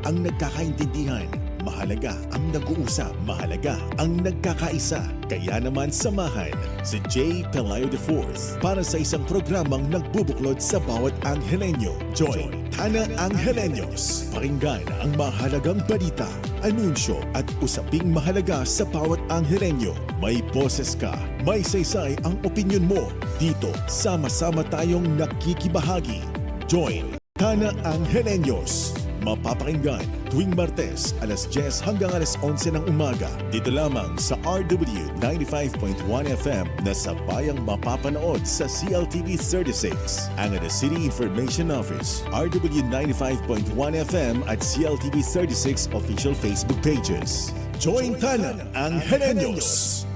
ang nagkakaintindihan. Mahalaga ang nag-uusap. Mahalaga ang nagkakaisa. Kaya naman samahan si J. Pelayo IV para sa isang programang nagbubuklod sa bawat Angeleño. Join Tana Angeleños. Pakinggan ang mahalagang balita, anunsyo at usaping mahalaga sa bawat Angeleño. May boses ka, may saysay ang opinyon mo. Dito, sama-sama tayong nakikibahagi. Join Tana Angeleños. Mapapakinggan tuwing Martes alas 10 hanggang alas 11 ng umaga dito lamang sa RW 95.1 FM na sabayang mapapanood sa CLTV 36, Angeles City Information Office, RW 95.1 FM at CLTV 36 official Facebook pages. Join Tana Angeleños!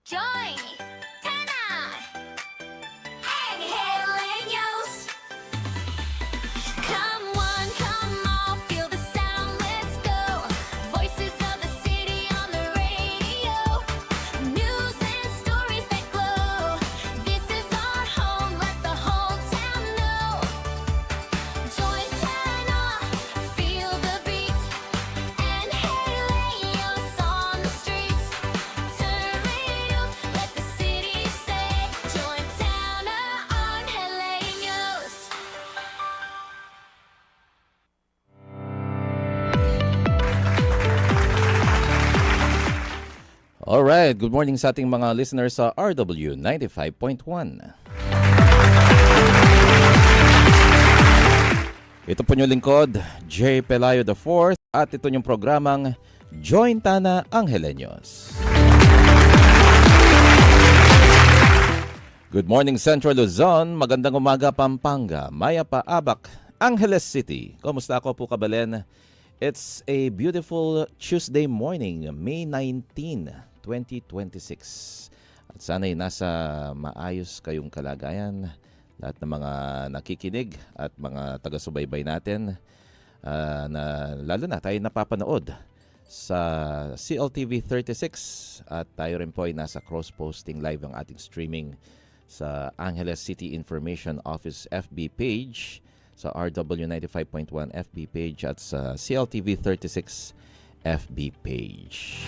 Join Tana Angeleños. Come on, come on, feel the sound, let's go. Voices of the city on the radio. News and stories that glow. This is our home, let the whole town know. Join Tana, feel the beat. Angeleños on the streets. Turn radio, let the city say. Join Tana Angeleños. Alright, good morning sa ating mga listeners sa RW 95.1. Ito po yung lingkod, J. Pelayo IV, at ito yung programang Join Tana Angeleños. Good morning Central Luzon, magandang umaga Pampanga, Maya pa Abac, Angeles City. Kumusta ako po kabalen? It's a beautiful Tuesday morning, May 19, 2026. At sana'y nasa maayos kayong kalagayan, lahat ng mga nakikinig at mga taga-subaybay natin, na lalo na tayo napapanood sa CLTV 36 at tayo rin po ay nasa cross-posting live ang ating streaming sa Angeles City Information Office FB page, sa RW 95.1 FB page at sa CLTV 36 FB page.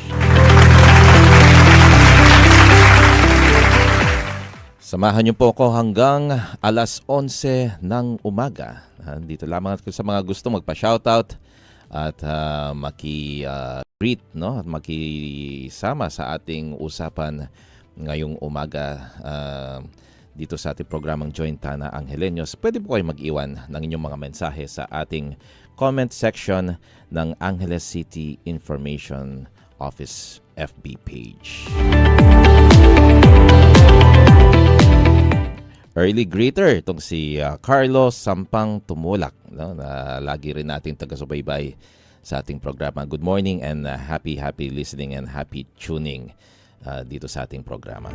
Samahan niyo po ako hanggang alas 11 ng umaga. Dito lamang ako sa mga gusto magpa-shoutout at maki-greet, no? At makisama sa ating usapan ngayong umaga dito sa ating programang Join Tana Angeleños. Pwede po kayo mag-iwan ng inyong mga mensahe sa ating comment section ng Angeles City Information Office FB page. Early greeter itong si Carlos Sampang Tumulak, no? Na lagi rin nating taga-subaybay sa ating programa. Good morning and happy listening and happy tuning dito sa ating programa.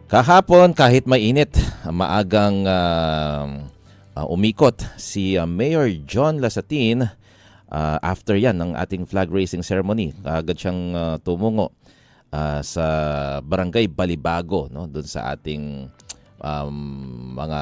Kahapon, kahit mainit, maagang umikot si Mayor John Lasatin. After yan ng ating flag raising ceremony, agad siyang tumungo sa Barangay Balibago, no, doon sa ating mga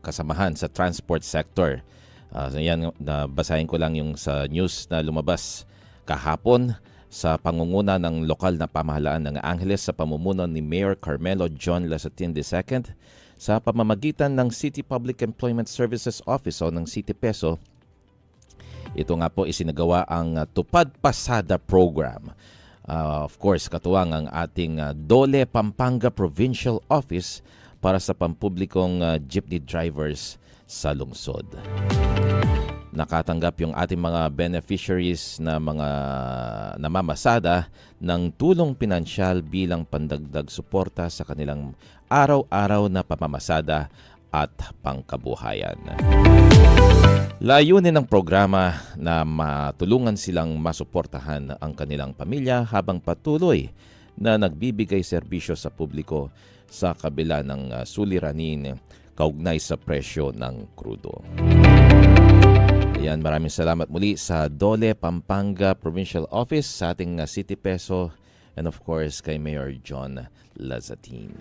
kasamahan sa transport sector. So yan, basahin ko lang yung sa news na lumabas kahapon. Sa pangunguna ng lokal na pamahalaan ng Angeles sa pamumuno ni Mayor Carmelo John Lasatin II sa pamamagitan ng City Public Employment Services Office o ng City Peso. Ito nga po isinagawa ang Tupad Pasada Program. Of course, katuwang ang ating Dole Pampanga Provincial Office para sa pampublikong jeepney drivers sa lungsod. Nakatanggap yung ating mga beneficiaries na mga namamasada ng tulong pinansyal bilang pandagdag suporta sa kanilang araw-araw na pamamasada at pangkabuhayan. Layunin ng programa na matulungan silang masuportahan ang kanilang pamilya habang patuloy na nagbibigay serbisyo sa publiko sa kabila ng suliranin kaugnay sa presyo ng krudo. Ayan, maraming salamat muli sa Dole Pampanga Provincial Office, sa ating City Peso, and of course kay Mayor John Lasatin.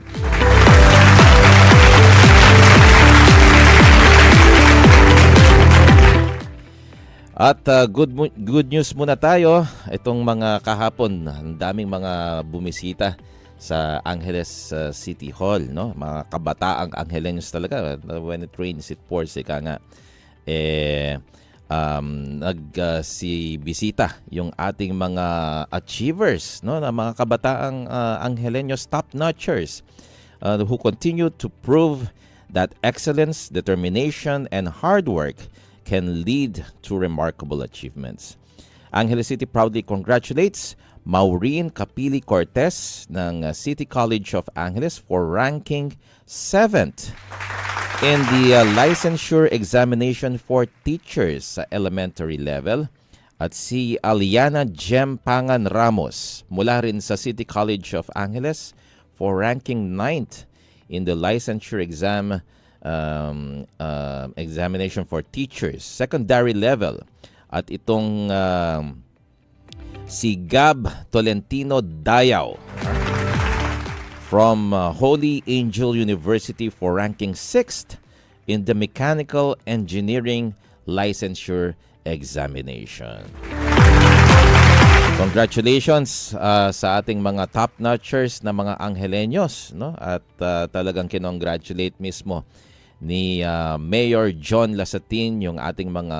At good news muna tayo. Itong mga kahapon, ang daming mga bumisita sa Angeles City Hall, no? Mga kabataang Angelenos talaga. When it rains, it pours, ika nga. Si bisita yung ating mga achievers, no? Na mga kabataang Angelenos, top-notchers who continue to prove that excellence, determination, and hard work can lead to remarkable achievements. Angeles City proudly congratulates Maureen Capili Cortez ng City College of Angeles for ranking 7th in the licensure examination for teachers sa elementary level, at si Aliana Jem Pangan Ramos mula rin sa City College of Angeles for ranking 9th in the licensure examination for teachers secondary level, at itong si Gab Tolentino Dayaw from Holy Angel University for ranking 6th in the mechanical engineering licensure examination. Congratulations sa ating mga top-notchers na mga Angelenos, no? At talagang kinongratulate mismo ni Mayor John Lasatin yung ating mga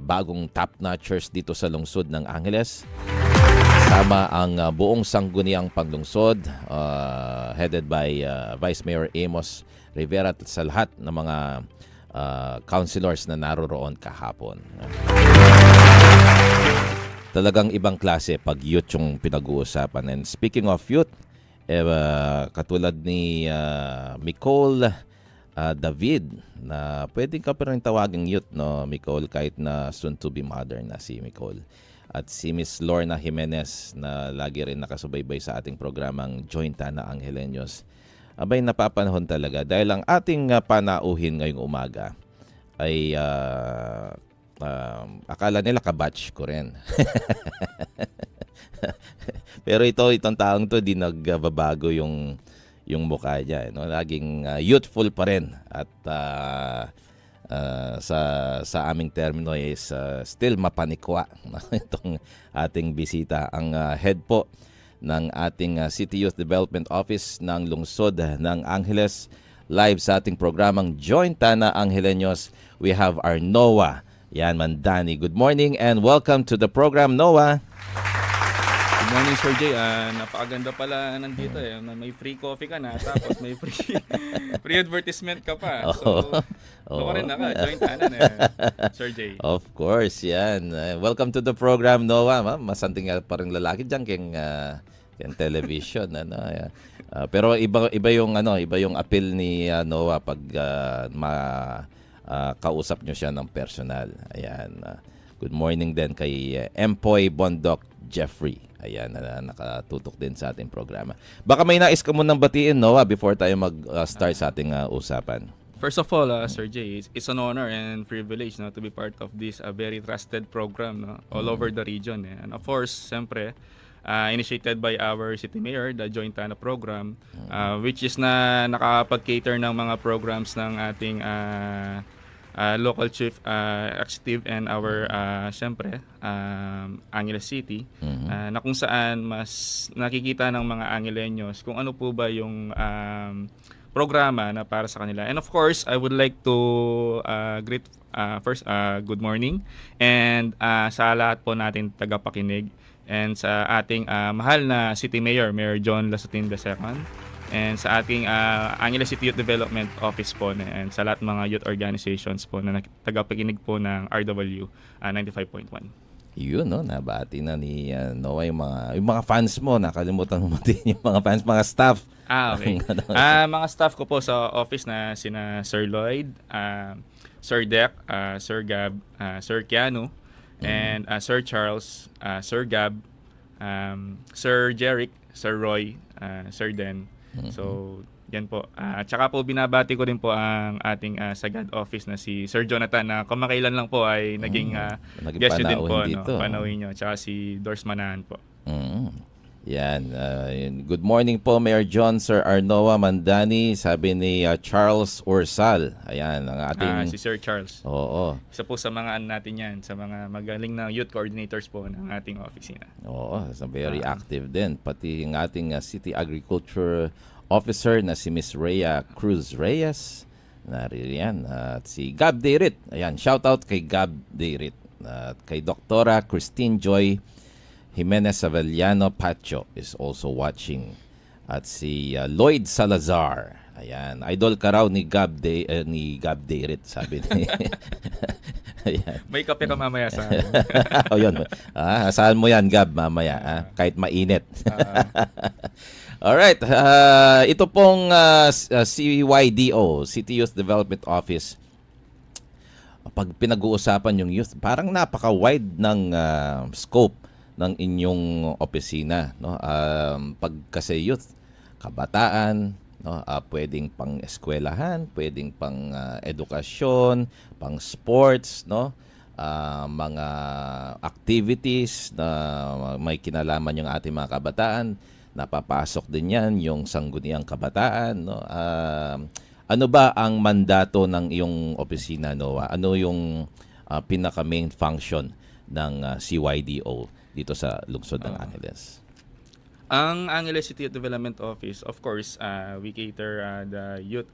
bagong top-notchers dito sa lungsod ng Angeles. Sama ang buong sangguniang panglungsod headed by Vice Mayor Amos Rivera at sa lahat ng mga councilors na naroroon kahapon. Talagang ibang klase pag youth yung pinag-uusapan. And speaking of youth, katulad ni Nicole David, na pwedeng ka pa rin tawaging youth, no, Nicole, kahit na soon to be mother na si Nicole. At si Miss Lorna Jimenez na lagi rin nakasubaybay sa ating programang Jointana Angelenos. Abay, napapanahon talaga dahil ang ating panauhin ngayong umaga ay akala nila kabatch ko rin. Pero itong taong to di nagbabago yung mukha niya, no? Laging youthful pa rin, at sa aming termino is still mapanikwa. Itong ating bisita, ang head po ng ating City Youth Development Office ng lungsod ng Angeles. Live sa ating programang Jointana Angelenos, we have our Noah Yan Mandani. Good morning and welcome to the program, Noah. Good morning, Sir Jay. Napakaganda pala nandito eh. May free coffee ka na, tapos may free advertisement ka pa. So, ka rin Jointana na, Sir Jay. Of course, yan. Welcome to the program, Noah. Masanting pa rin lalaki dyan keng television. Pero iba yung appeal ni Noah pag kausap nyo siya ng personal. Ayan. Good morning din kay Empoy Bondok Jeffrey. Ayan, nakatutok din sa ating programa. Baka may nais ka munang batiin, Noah, before tayo mag-start sa ating usapan. First of all, Sir Jay, it's an honor and privilege to be part of this very trusted program all over the region. And of course, siyempre, initiated by our City Mayor, the Jointana program, which is na nakapag-cater ng mga programs ng ating local chief executive and our siyempre Angeles City, na kung saan mas nakikita ng mga Angelenos kung ano po ba yung programa na para sa kanila. And of course, I would like to greet first good morning and sa lahat po natin tagapakinig, and sa ating mahal na City Mayor, Mayor John Lasatin II, and sa ating Angeles City Youth Development Office po, and sa lahat mga youth organizations po na tagapakinig po ng RW 95.1. Yun, no? Nabati na ni Noah yung mga fans mo. Nakalimutan mo matiin yung mga fans, mga staff. Okay. Mga staff ko po sa office na sina Sir Lloyd, Sir Dec, Sir Gab, Sir Keanu, and Sir Charles, Sir Gab, Sir Jeric, Sir Roy, Sir Den. So, yan po. Tsaka po binabati ko rin po ang ating Sagad office na si Sir Jonathan, na kumakailan lang po ay naging guest nyo din po. Panauhin nyo. Tsaka si Doris Manahan po. Yan. Good morning po, Mayor John, Sir Arnoa Mandani, sabi ni Charles Ursal. Ayan, ang ating... Si Sir Charles. Oo. Isa po sa mga natin yan, sa mga magaling na youth coordinators po ng ating opisina. Oo, very active din. Pati ang ating City Agriculture Officer na si Miss Rhea Cruz Reyes. Naririyan. At si Gab Deirit. Ayan, shout out kay Gab Deirit. At kay Doktora Christine Joy Jimenez Avellano Pacho is also watching. At si Lloyd Salazar. Ayan, idol ka raw ni Gab Deirit, sabi ni. Ayan. May kape ka mamaya sa akin. O yun. Saan mo yan, Gab, mamaya? Kahit mainit. Alright. Ito pong CYDO, City Youth Development Office. Pag pinag-uusapan yung youth, parang napaka-wide ng scope ng inyong opisina, no? Pag kasi youth, kabataan, no? Pwedeng pang eskwelahan, pwedeng pang edukasyon, pang sports, no? Mga activities na may kinalaman yung ating mga kabataan, napapasok din yan yung sangguniang kabataan, no? Ano ba ang mandato ng iyong opisina, Noah? Ano yung pinaka main function ng CYDO dito sa lungsod ng Angeles? Ang Angeles City Development Office, of course, we cater the youth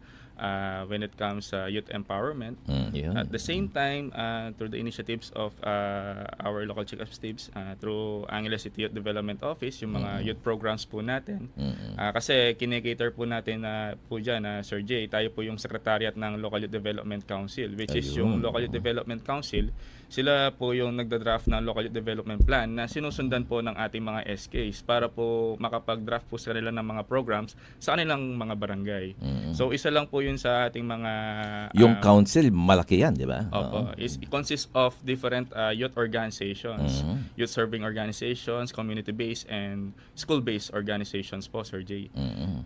when it comes sa youth empowerment. Yeah. At the same time, through the initiatives of our local check-up teams, through Angeles City Youth Development Office, yung mga youth programs po natin. Kasi kinikater po natin po dyan, Sir Jay, tayo po yung secretariat ng Local Youth Development Council, which is yung Local Youth Development Council. Sila po yung nagda-draft ng Local Youth Development Plan na sinusundan po ng ating mga SKs para po makapag-draft po sila ng mga programs sa kanilang mga barangay. So isa lang po yun sa ating mga... Yung council, malaki yan, di ba? Opo. It consists of different youth organizations, youth serving organizations, community-based, and school-based organizations po, Sir Jay.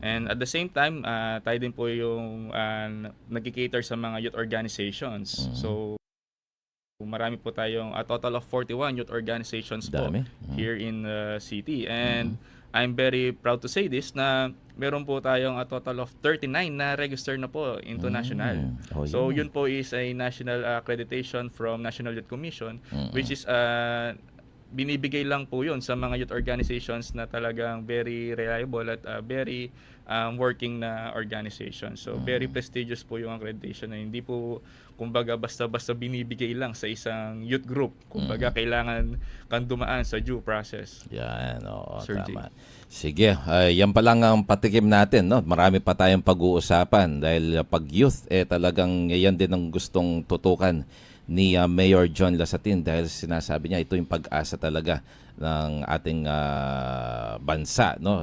And at the same time, tayo din po yung nagkikater sa mga youth organizations. So, marami po tayong a total of 41 youth organizations po here in the city. And I'm very proud to say this na meron po tayong a total of 39 na register na po into national. So yun po is a national accreditation from National Youth Commission, which is binibigay lang po yun sa mga youth organizations na talagang very reliable at very working na organization. So very prestigious po yung accreditation na hindi po kumbaga basta-basta binibigay lang sa isang youth group. Kumbaga kailangan kang dumaan sa due process. Yan, oo, Sir tama. Sige, yan pa lang ang patikim natin, no? Marami pa tayong pag-uusapan dahil pag youth, talagang yan din ang gustong tutukan ni Mayor John Lasatin dahil sinasabi niya ito yung pag-asa talaga ng ating bansa, no?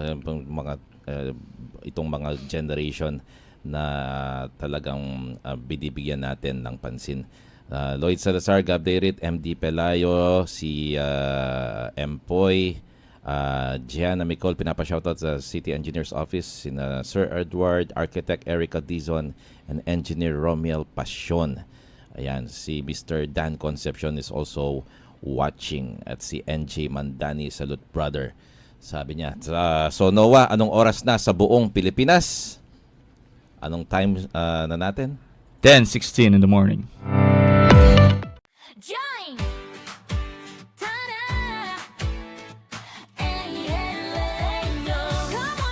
Itong mga generation na talagang binibigyan natin ng pansin. Lloyd Salazar, Gab Deirit, MD Pelayo, si Empoy, Gianna Micol, pinapa-shoutout sa City Engineer's Office, sina Sir Edward, Architect Erica Dizon, and Engineer Romiel Passion. Ayan, si Mr. Dan Concepcion is also watching at si NJ Mandani, salute brother. Sabi niya, so Noah, anong oras na sa buong Pilipinas? Anong time na natin? 10:16 in the morning. Join! Ta-da! And yeah,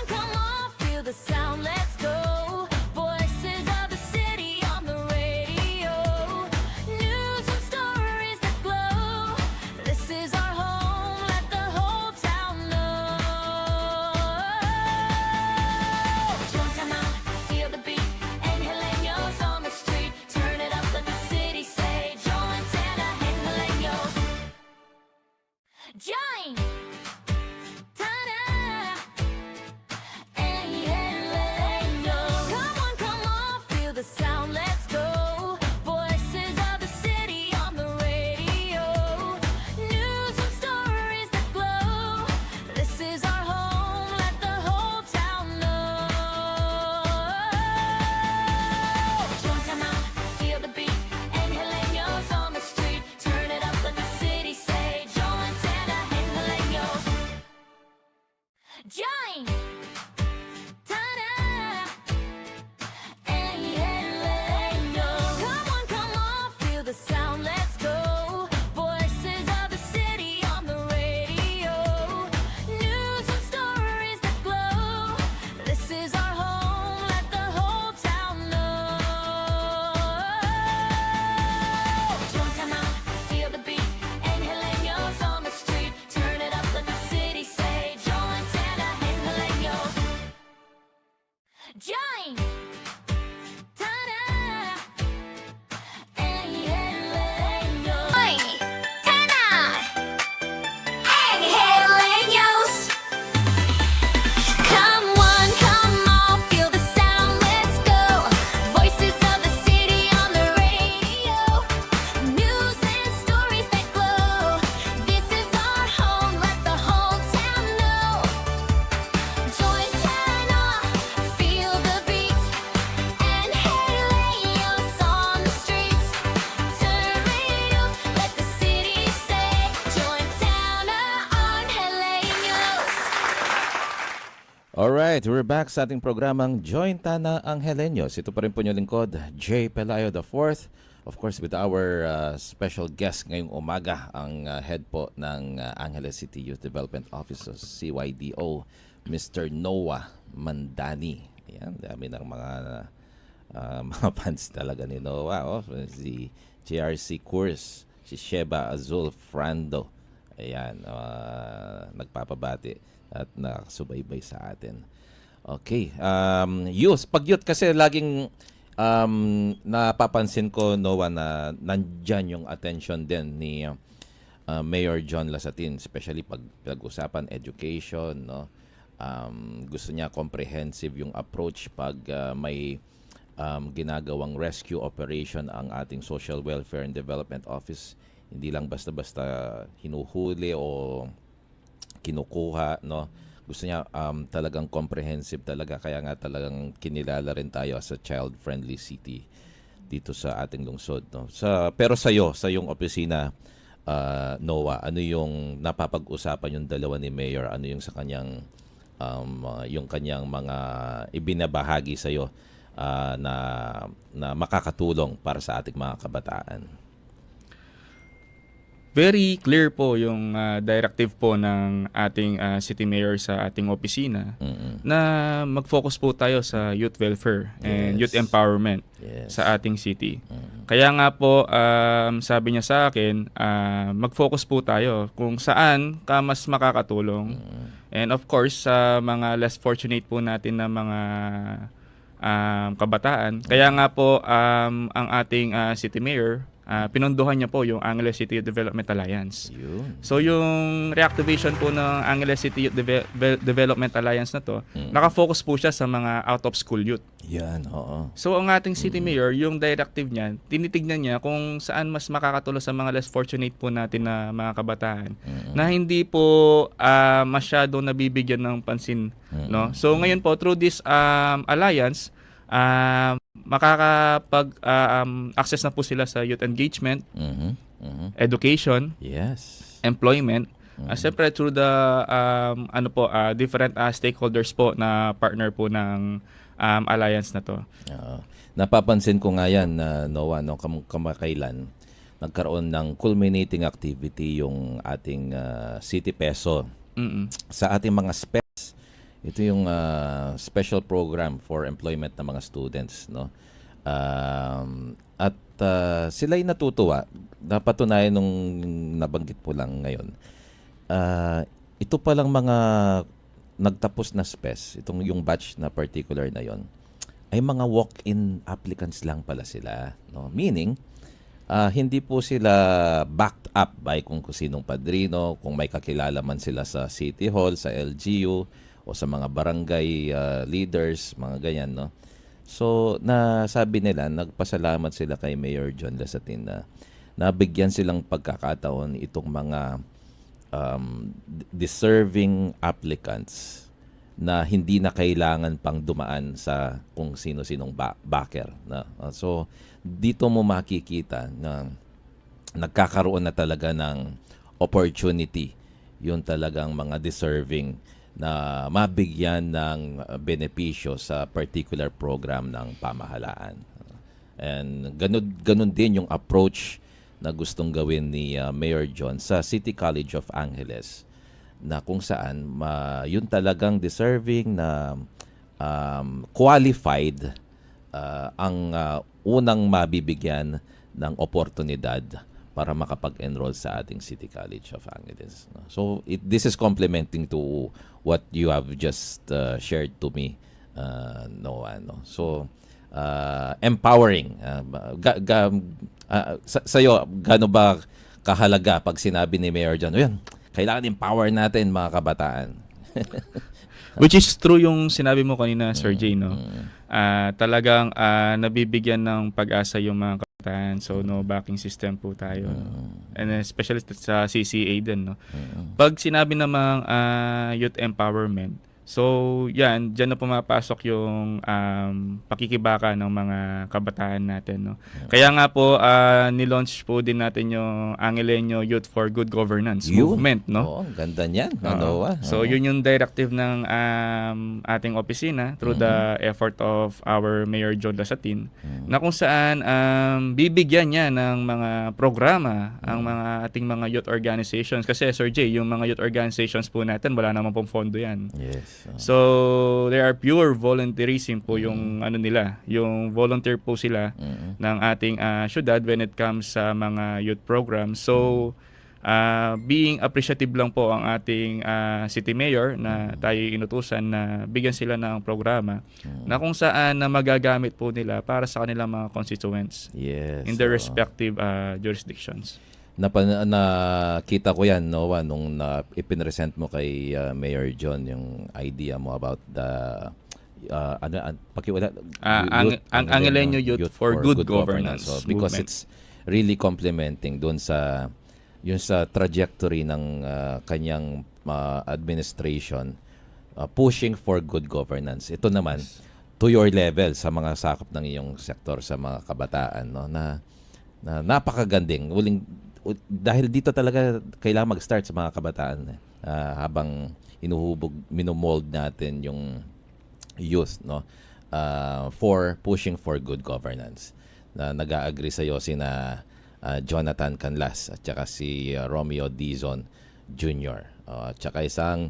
come on, feel the sound, let's go. Voices of the city on the radio. News and stories that glow. This is our home, let the whole town know. Come on, feel the beat, and Heleños on the street. Turn it up, let the city say, Joe Montana, hey. Join! Ta-da! Angeleños. Join! Ta-da! Angeleños. Come on, feel the sound, let's go. Voices of the city on the radio. News and stories that glow. This is our home, let the whole town know. Join Tana, feel the beat. Angeleños on the streets. Turn it up, let the city say. Join Tana, Angeleños. Alright, we're back sa ating programang Join Tana Angeleños. Ito pa rin po yung lingkod, J. Pelayo IV. Of course, with our special guest ngayong umaga, ang head po ng Angeles City Youth Development Office, CYDO, Mr. Noah Mandani. Ayan, dami ng mga mga fans talaga ni Noah. Oh, si JRC Course, si Sheba Azul Frando. Ayan, nagpapabati at nakasubaybay sa atin. Okay. Youth. Pag youth kasi laging napapansin ko, Noah, na nandyan yung attention din ni Mayor John Lasatin, especially pag pag-usapan education, no? Gusto niya comprehensive yung approach pag may ginagawang rescue operation ang ating Social Welfare and Development Office. Hindi lang basta-basta hinuhuli o kinukuha, no? Gusto niya talagang comprehensive talaga, kaya nga talagang kinilala rin tayo as a child-friendly city dito sa ating lungsod, no? Pero sa yung opisina, Noah, ano yung napapag-usapan yung dalawa ni Mayor? Ano yung sa kanyang yung kanyang mga ibinabahagi sa iyo na makakatulong para sa ating mga kabataan? Very clear po yung directive po ng ating City Mayor sa ating opisina na mag-focus po tayo sa youth welfare and youth empowerment sa ating city. Kaya nga po, sabi niya sa akin, mag-focus po tayo kung saan ka mas makakatulong. And of course, sa mga less fortunate po natin na mga kabataan. Kaya nga po, ang ating City Mayor, pinondohan niya po yung Angeles City Youth Development Alliance. Yun. So yung reactivation po ng Angeles City Youth Development Alliance na to, nakafocus po siya sa mga out-of-school youth. Yan, oo. So ang ating City Mayor, yung directive niya, tinitignan niya kung saan mas makakatulong sa mga less fortunate po natin na mga kabataan na hindi po masyado nabibigyan ng pansin. No? So ngayon po, through this alliance, makakapag-access na po sila sa youth engagement, education, Yes. employment, siyempre through the different stakeholders po na partner po ng alliance na to. Oo. Napapansin ko nga yan, Noah, no, kamakailan, nagkaroon ng culminating activity yung ating City Peso sa ating mga SPES. Ito yung special program for employment ng mga students, no? At sila'y natutuwa. Napatunayan nung nabanggit po lang ngayon. Ito palang mga nagtapos na SPES, itong yung batch na particular na yon, ay mga walk-in applicants lang pala sila, no? Meaning, hindi po sila backed up by kung sinong padrino, kung may kakilala man sila sa City Hall, sa LGU, o sa mga barangay leaders, mga ganyan, no? So, nasabi nila, nagpasalamat sila kay Mayor John Lasatin na nabigyan silang pagkakataon itong mga deserving applicants na hindi na kailangan pang dumaan sa kung sino-sinong backer. So, dito mo makikita na nagkakaroon na talaga ng opportunity yung talagang mga deserving na mabigyan ng benepisyo sa particular program ng pamahalaan. And ganun din yung approach na gustong gawin ni Mayor John sa City College of Angeles, na kung saan yun talagang deserving na qualified ang unang mabibigyan ng oportunidad para makapag-enroll sa ating City College of Angeles. So this is complementing to what you have just shared to me, Noah, no? So, empowering. Sa'yo, gaano ba kahalaga pag sinabi ni Mayor John, "Ayan, kailangan empower natin mga kabataan." Which is true yung sinabi mo kanina, Sir Jay, no? Talagang nabibigyan ng pag-asa yung mga kabataan. So, no backing system po tayo. No? And especially sa CCA din, no? Pag sinabi namang youth empowerment, so yan, dyan na pumapasok yung pakikibaka ng mga kabataan natin. No? Kaya nga po, nilaunch po din natin yung Angelenyo Youth for Good Governance movement. No? Oo, ganda niyan. So yun yung directive ng ating opisina through the effort of our Mayor John Lasatin, na kung saan bibigyan niya ng mga programa ang mga ating mga youth organizations. Kasi Sir Jay, yung mga youth organizations po natin, wala namang pong pondo yan. Yes. So there are pure volunteerism po yung ano nila, yung volunteer po sila ng ating syudad when it comes sa mga youth programs. So being appreciative lang po ang ating city mayor na tayo inutusan na bigyan sila ng programa na kung saan na magagamit po nila para sa kanilang mga constituents Yes. in their respective jurisdictions. Nakita ko yan, Noah, nung ipinresent mo kay Mayor John yung idea mo about the Ang Angelenyo Youth for Good Governance So, because movement. it's really complementing doon sa yung sa trajectory ng kanyang administration, pushing for good governance. Ito naman to your level sa mga sakop ng iyong sektor sa mga kabataan, no, na napakaganding. Dahil dito talaga kailangan mag-start sa mga kabataan habang minomold natin yung youth, no, for pushing for good governance. Nag-a-agree sa'yo sina Jonathan Canlas at saka si Romeo Dizon Jr. At saka isang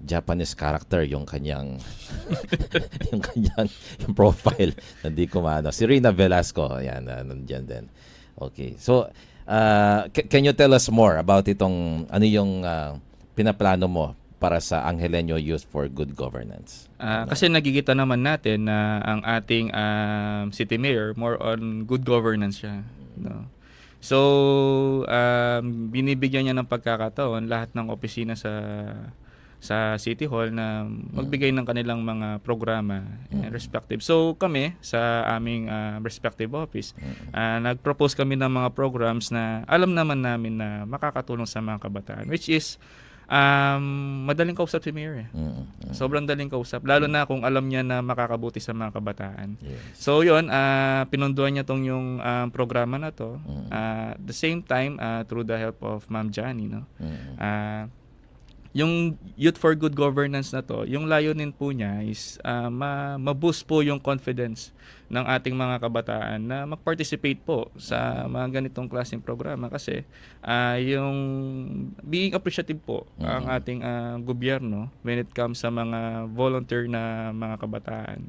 Japanese character yung kanyang yung profile, hindi ko maano. Si Rina Velasco, ayan, nandiyan din. Okay. So, can you tell us more about itong ano yung pinaplano mo para sa Angelenyo Youth for Good Governance? Kasi nagkikita naman natin na ang ating city mayor more on good governance siya, no? So, binibigyan niya ng pagkakataon lahat ng opisina sa City Hall na magbigay ng kanilang mga programa respective. So kami sa aming respective office, nag-propose kami ng mga programs na alam naman namin na makakatulong sa mga kabataan, which is madaling kausap si Mayor. Sobrang daling kausap, lalo na kung alam niya na makakabuti sa mga kabataan. Yes. So yun, pinunduan niya tong yung programa na to. At the same time, through the help of Ma'am Johnny, no? Yung Youth for Good Governance na to, yung layunin po niya is ma-boost po yung confidence ng ating mga kabataan na mag-participate po sa mga ganitong klaseng programa kasi yung being appreciative po ang ating gobyerno when it comes sa mga volunteer na mga kabataan,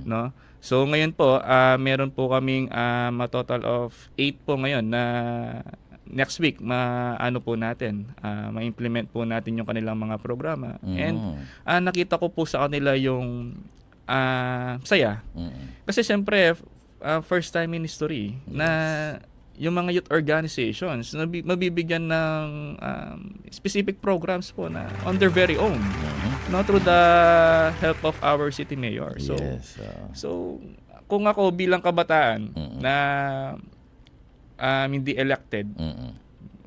no? So ngayon po meron po kaming a total of 8 po ngayon na next week ano po natin, ma-implement po natin yung kanilang mga programa. And nakita ko po sa kanila yung saya. Kasi siyempre first time in history na yung mga youth organizations mabibigyan ng specific programs po na on their very own, no, through the help of our city mayor. So Yes. so kung ako bilang kabataan na hindi elected,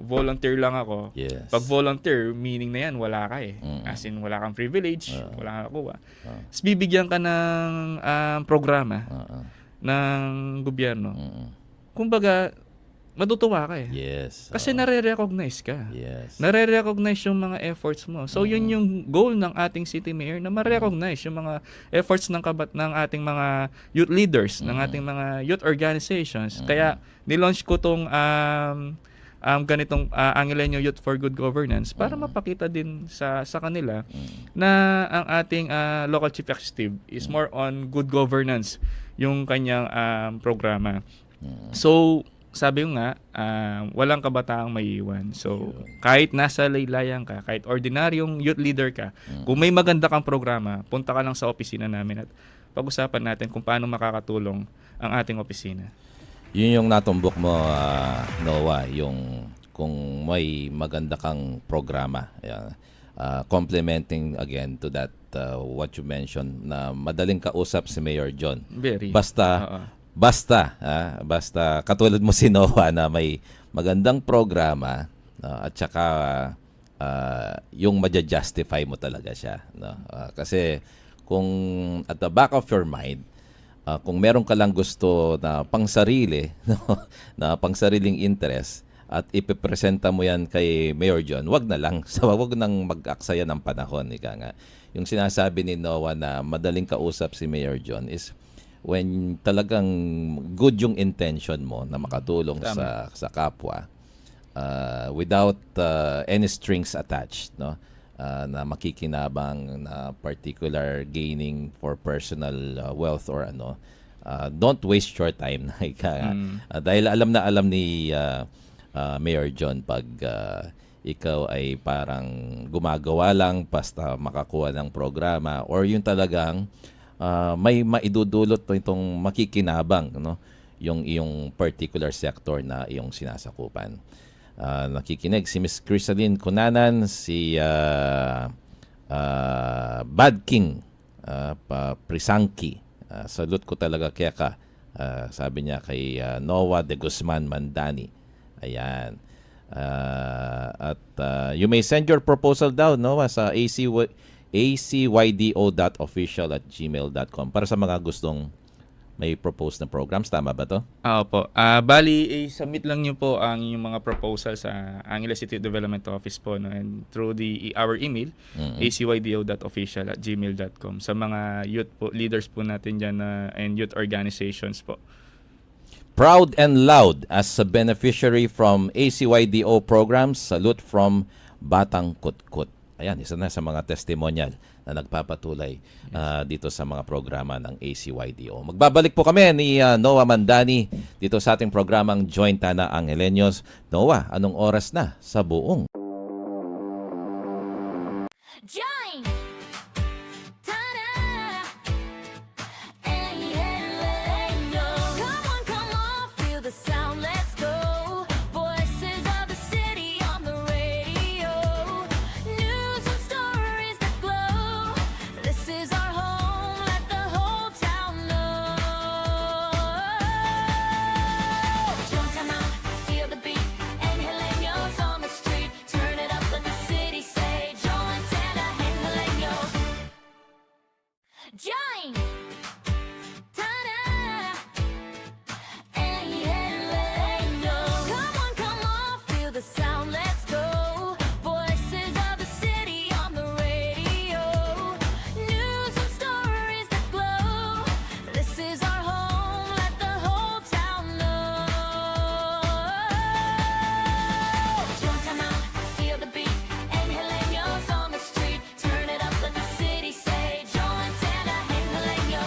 volunteer lang ako. Yes. Pag volunteer, meaning na yan, wala ka eh. As in, wala kang privilege, wala kang nakuha. Tapos bibigyan ka ng programa ng gobyerno. Kumbaga, matutuwa ka eh. Yes. Kasi nare-recognize ka. Yes. Nare-recognize yung mga efforts mo. So yun yung goal ng ating city mayor, na ma-recognize yung mga efforts ng ating mga youth leaders, ng ating mga youth organizations. Kaya nilaunch ko tong ganitong Angelenyo Youth for Good Governance para mapakita din sa kanila na ang ating local chief executive is more on good governance yung kanyang programa. So sabi ko nga, walang kabataang maiiwan. So, kahit nasa laylayan ka, kahit ordinaryong youth leader ka, kung may maganda kang programa, punta ka lang sa opisina namin at pag-usapan natin kung paano makakatulong ang ating opisina. Yun yung natumbok mo, Noah, yung kung may maganda kang programa. Ayan. Complementing again to that what you mentioned na madaling kausap si Mayor John. Very. Oo. Basta katulad mo si Noah na may magandang programa, no, at saka yung maja-justify mo talaga siya, no? Kasi kung at the back of your mind, kung meron ka lang gusto na pangsarili, no, na pangsariling interest at ipepresenta mo yan kay Mayor John, wag na lang. Wag nang mag-aksaya ng panahon, ika nga. Yung sinasabi ni Noah na madaling kausap si Mayor John is when talagang good yung intention mo na makatulong sa kapwa, without any strings attached, no, na makikinabang na particular gaining for personal wealth or ano, don't waste your time. Dahil alam ni Mayor John pag ikaw ay parang gumagawa lang basta makakuha ng programa or yung talagang may maidudulot itong makikinabang, no, yung iyong particular sector na iyong sinasakupan. Nakikinig si Miss Crisaline Cunanan, si Bad King Prisangki. Salute ko talaga kaya ka. Sabi niya kay Noah de Guzman Mandani. Ayan. You may send your proposal daw, Noah, sa acydo.official@gmail.com para sa mga gustong may propose na programs. Tama ba to? Opo. Bali, submit lang niyo po ang inyong mga proposal sa Angeles City Development Office po, no, and through our email, acydo.official@gmail.com sa mga youth po, leaders po natin dyan and youth organizations po. Proud and loud as a beneficiary from ACYDO programs. Salute from Batang Kutkut. Ayan, isa na sa mga testimonial na nagpapatuloy dito sa mga programa ng ACYDO. Magbabalik po kami ni Noah Mandani dito sa ating programang Joint Tana Angeleños. Noah, anong oras na sa buong? Join! Ta-da! Angeleño. Come on, feel the sound, let's go. Voices of the city on the radio. News and stories that glow. This is our home, let the whole town know. Join time out, feel the beat. Angeleños on the street. Turn it up, let the city say. Join Tana Angeleños. Join! Ta-da! Angeleño. Come on, feel the sound, let's go. Voices of the city on the radio. News and stories that glow. This is our home, let the whole town know. Join time out, feel the beat. Angeleños on the street. Turn it up, let the city say. Join Tana Angeleños.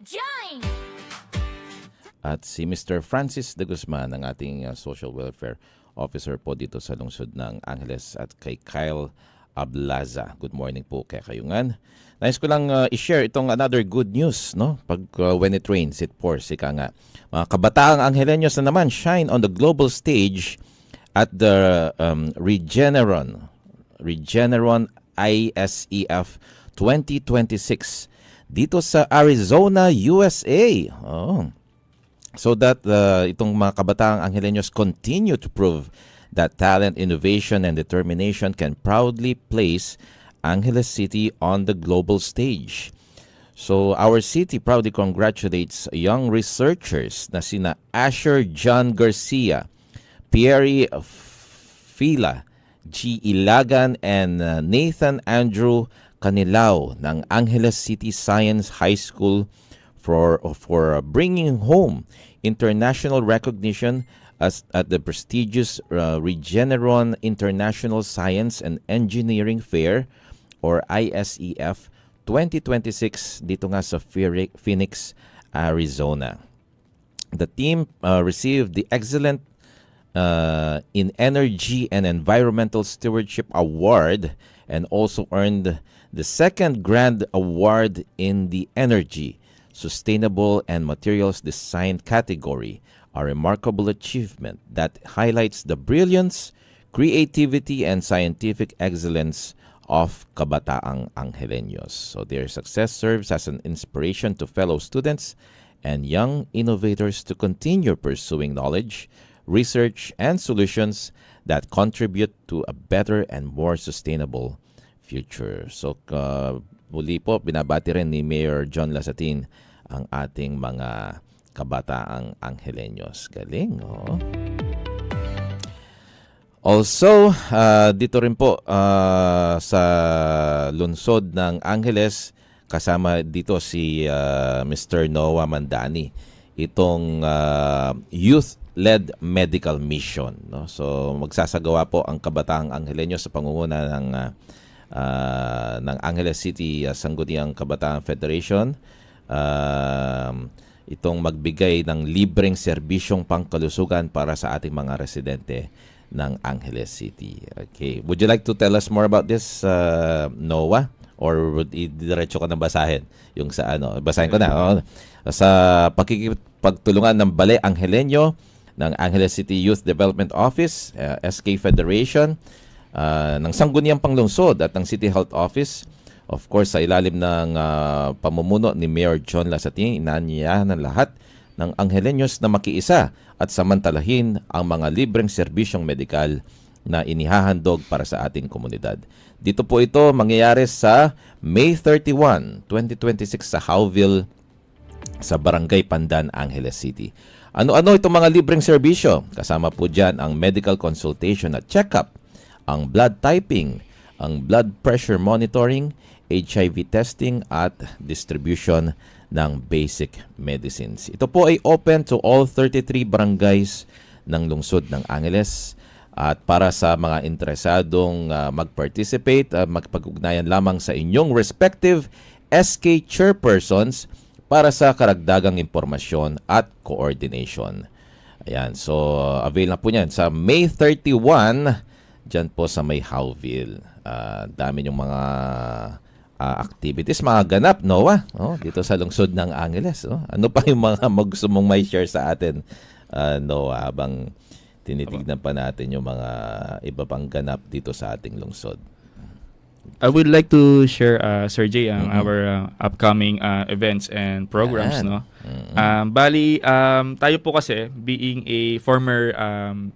Join! At si Mr. Francis de Guzman, ang ating social welfare officer po dito sa lungsod ng Angeles, at kay Kyle Ablaza. Good morning po kay Kayungan. Nais ko lang i-share itong another good news, no? Pag when it rains, it pours, ika nga. Mga kabataang Angelenyos na naman shine on the global stage at the Regeneron ISEF 2026 dito sa Arizona, USA. Oh. So that itong mga kabataang Angelenyos continue to prove that talent, innovation, and determination can proudly place Angeles City on the global stage. So our city proudly congratulates young researchers na sina Asher John Garcia, Pierre Fila, G. Ilagan, and Nathan Andrew Canilao ng Angeles City Science High School for bringing home international recognition at the prestigious Regeneron International Science and Engineering Fair or ISEF 2026 dito nga sa Phoenix, Arizona. The team received the Excellent in Energy and Environmental Stewardship Award and also earned the second Grand Award in the Energy, Sustainable and Materials Design category, a remarkable achievement that highlights the brilliance, creativity, and scientific excellence of kabataang Angelenyos. So their success serves as an inspiration to fellow students and young innovators to continue pursuing knowledge, research, and solutions that contribute to a better and more sustainable future. So muli po, binabati rin ni Mayor John Lasatin ang ating mga kabataang Angelenyos. Galing, oh. Also, dito rin po sa lungsod ng Angeles, kasama dito si Mr. Noah Mandani, itong youth-led medical mission. No? So, magsasagawa po ang kabataang Angelenyos sa pangunguna ng Angeles City Sangguniang Kabataan Federation. Itong magbigay ng libreng serbisyong pangkalusugan para sa ating mga residente ng Angeles City. Okay. Would you like to tell us more about this, Noah? Or would diretso ka na basahin? Yung sa ano, basahin ko na. Oh. Sa pagtulungan ng Ballet Angelenyo ng Angeles City Youth Development Office, SK Federation, ng Sangguniang Panglungsod at ng City Health Office. Of course, sa ilalim ng pamumuno ni Mayor John Lasatin, inaanyayahan ng lahat ng Angelenyos na makiisa at samantalahin ang mga libreng serbisyong medikal na inihahandog para sa ating komunidad. Dito po ito mangyayari sa May 31, 2026 sa Howville, sa Barangay Pandan, Angeles City. Ano-ano itong mga libreng serbisyo? Kasama po dyan ang medical consultation at check-up, ang blood typing, ang blood pressure monitoring, HIV testing at distribution ng basic medicines. Ito po ay open to all 33 barangays ng lungsod ng Angeles, at para sa mga interesadong mag-participate, magpag-ugnayan lamang sa inyong respective SK chairpersons para sa karagdagang impormasyon at coordination. Ayan, so avail na po niyan sa May 31 dyan po sa may Howville. Dami yung mga activities, mga ganap, Noah, dito sa lungsod ng Angeles. Ano pa yung mga gusto mong may share sa atin, Noah, habang tinitignan pa natin yung mga iba pang ganap dito sa ating lungsod? I would like to share, Sir Jay, our upcoming events and programs. Yan. No? Bali, tayo po kasi, being a former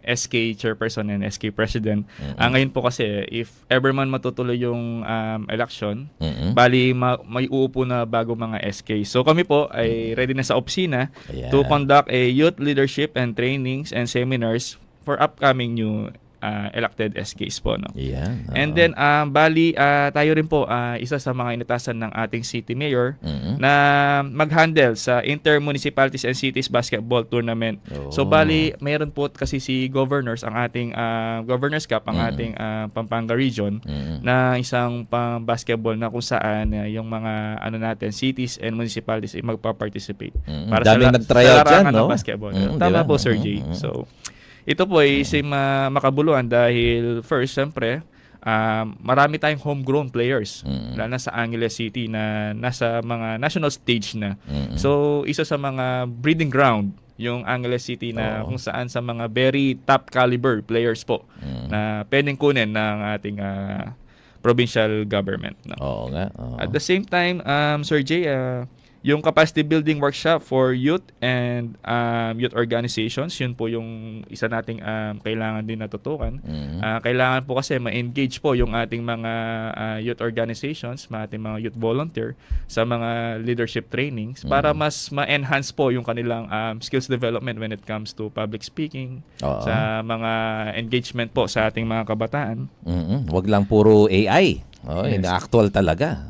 SK chairperson and SK president, ngayon po kasi, if ever man matutuloy yung election, bali, may uupo na bago mga SK. So kami po ay ready na sa opisina to conduct a youth leadership and trainings and seminars for upcoming new elected SKs po, no. Yan. And then bali tayo rin po isa sa mga inatasan ng ating city mayor na mag-handle sa Inter-Municipalities and Cities Basketball Tournament. So bali mayroon po kasi si governors ang ating Governors Cup ang ating Pampanga region na isang basketball na kung saan yung mga natin cities and municipalities ay magpa-participate para Daming nag-tryout dyan, larangan no? ng basketball. Diba? Tama po, Sir Jay. So ito po ay isang makabuluhan dahil first, siyempre, marami tayong homegrown players lalo na sa Angeles City na nasa mga national stage na. So, isa sa mga breeding ground yung Angeles City na kung saan sa mga very top caliber players po na pwedeng kunin ng ating provincial government. No? Oo nga. At the same time, Sir Jay, yung capacity building workshop for youth and youth organizations, yun po yung isa nating kailangan din natutukan. Kailangan po kasi ma-engage po yung ating mga youth organizations, ating mga youth volunteer sa mga leadership trainings para mas ma-enhance po yung kanilang skills development when it comes to public speaking, sa mga engagement po sa ating mga kabataan. Wag lang puro AI. Yes. Actual talaga.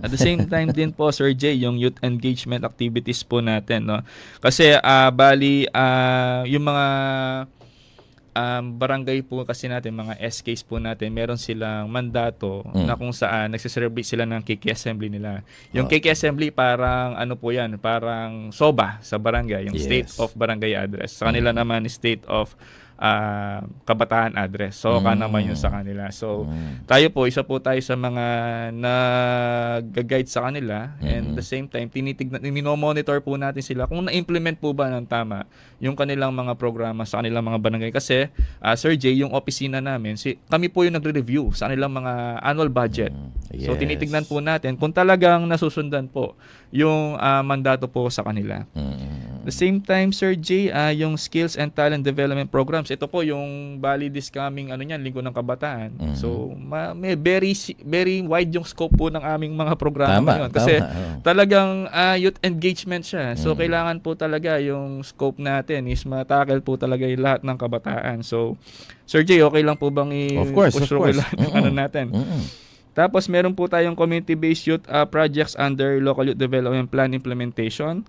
At the same time din po, Sir Jay, yung youth engagement activities po natin, no? Kasi bali yung mga barangay po kasi natin, mga SKs po natin, meron silang mandato na kung saan nagsiserve sila ng KK Assembly nila. Yung KK Assembly parang po yan, parang SOBA sa barangay, yung State of Barangay Address. Sa kanila naman, State of Kabataan Address. So, naman yun sa kanila. So, tayo po, isa po tayo sa mga nag-guide sa kanila and the same time, minomonitor po natin sila kung na-implement po ba ng tama yung kanilang mga programa sa kanilang mga barangay. Kasi, Sir Jay, yung opisina namin, kami po yung nagre-review sa kanilang mga annual budget. So, tinitignan po natin kung talagang nasusundan po yung mandato po sa kanila. The same time, Sir Jay, yung skills and talent development programs, ito po yung bali this coming Linggo ng Kabataan. So, may very wide yung scope po ng aming mga programa ngayon. Kasi talagang youth engagement siya. So, kailangan po talaga yung scope natin is matackle po talaga yung lahat ng kabataan. So, Sir Jay, okay lang po bang i-push lahat ng natin? Tapos meron po tayong community-based youth projects under Local Youth Development Plan implementation.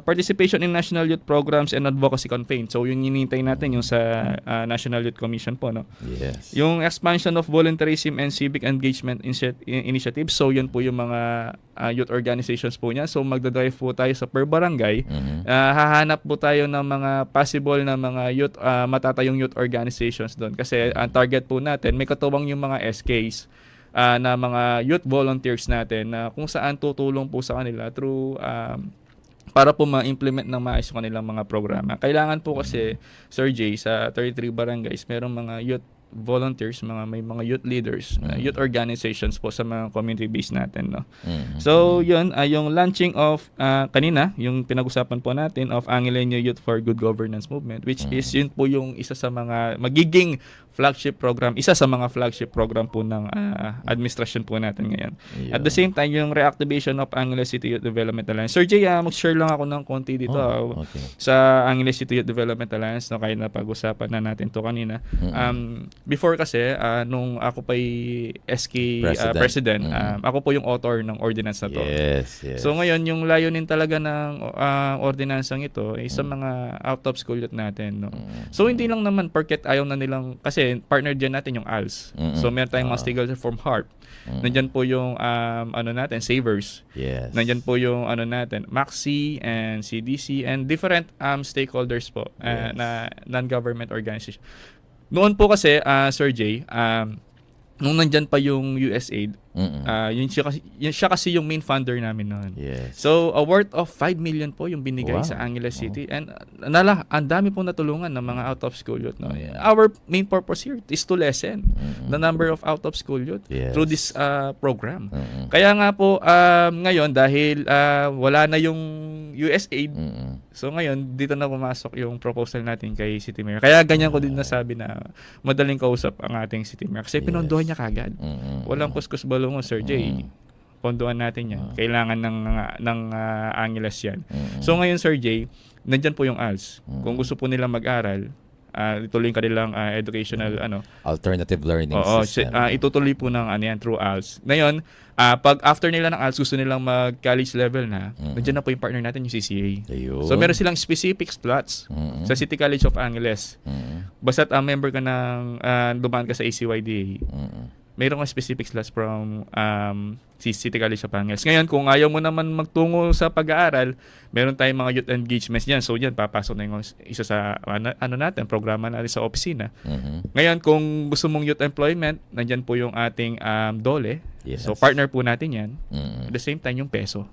Participation in national youth programs and advocacy campaign. So yun hinihintay natin yung sa National Youth Commission po, no. Yes. Yung expansion of volunteerism and civic engagement initiatives. So yun po yung mga youth organizations po niya. So magdadrive po tayo sa per barangay. Hahanap po tayo ng mga possible na mga youth matatayong youth organizations doon. Kasi ang target po natin, may katuwang yung mga SKs na mga youth volunteers natin na kung saan tutulong po sa kanila through para po ma-implement ng maayos yung kanilang mga programa. Kailangan po kasi, Sir Jay, sa 33 barangays, merong mga youth volunteers, may mga youth leaders, youth organizations po sa mga community base natin, no. So, yun, yung launching of kanina, yung pinag-usapan po natin of Angelenyo Youth for Good Governance Movement, which is yun po yung isa sa mga magiging flagship program, isa sa mga flagship program po ng administration po natin ngayon. At the same time, yung reactivation of Angeles City Youth Development Alliance. Sir Jay, mag-share lang ako ng konti dito sa Angeles City Youth Development Alliance, no, kahit napag-usapan na natin to kanina. Before kasi, nung ako pa'y SK President, ako po yung author ng ordinance na to. Yes. So ngayon, yung layunin talaga ng ordinansang ito ay sa mga out-of-school youth natin. No? So hindi lang naman porket ayaw na nilang, kasi partner dyan natin yung ALS. So meron tayong mga stakeholders from HARP. Nandyan po yung natin, Savers. Yes. Nandyan po yung natin, MAXI and CDC and different stakeholders po na non-government organization. Noon po kasi, Sir Jay, nung nandyan pa yung USAID, yun siya kasi yung main funder namin noon. Yes. So, a worth of 5 million po yung binigay sa Angeles City. And ang dami pong natulungan ng mga out-of-school youth. No? Our main purpose here is to lessen the number of out-of-school youth through this program. Kaya nga po, ngayon, dahil wala na yung USAID, so ngayon, dito na pumasok yung proposal natin kay City Mayor. Kaya ganyan ko din nasabi na madaling kausap ang ating City Mayor. Kasi pinondohan niya kagad. Walang kuskus balungo, Sir Jay. Pondohan natin yan. Kailangan ng Angeles yan. So ngayon, Sir Jay, nandyan po yung ALS. Kung gusto po nila mag-aral, ituloy yung kanilang educational Alternative learning Oo, system. itutuloy po ng yan through ALS. Ngayon, pag after nila ng ALS, gusto nilang mag-college level na, nandiyan na po yung partner natin, yung CCA. Ayun. So, meron silang specific slots sa City College of Angeles. Basta't member ka ng, dumaan ka sa ACYDA, mayroon kang specific slots from City College of Angeles. Ngayon, kung ayaw mo naman magtungo sa pag-aaral, meron tayong mga youth engagements dyan. So, yan, papasok na yung isa sa natin, programa natin sa opisina. Ngayon, kung gusto mong youth employment, nandyan po yung ating DOLE. Yes. So, partner po natin yan. At the same time, yung peso.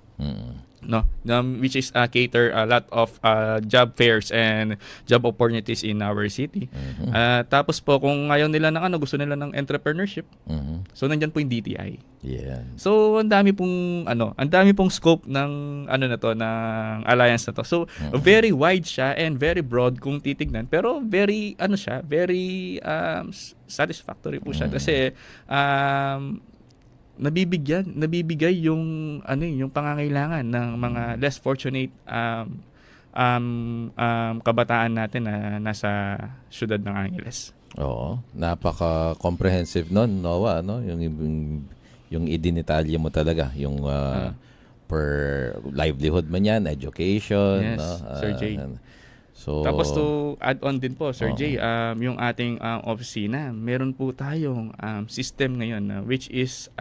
No, which is cater a lot of job fairs and job opportunities in our city. Tapos po kung ayaw nila ng gusto nila ng entrepreneurship. So nandiyan po yung DTI. Yeah. So ang dami pong scope ng ng alliance na to. So very wide siya and very broad kung titignan, pero very very satisfactory po siya kasi nabibigay yung yung pangangailangan ng mga less fortunate kabataan natin na nasa siyudad ng Angeles. Oo, napaka-comprehensive nun, Noah, yung idinitalya mo talaga, yung per livelihood man yan, education. Yes, Sir Jay. So, Tapos to add on din po, Sir Jay, yung ating opisina, meron po tayong system ngayon which is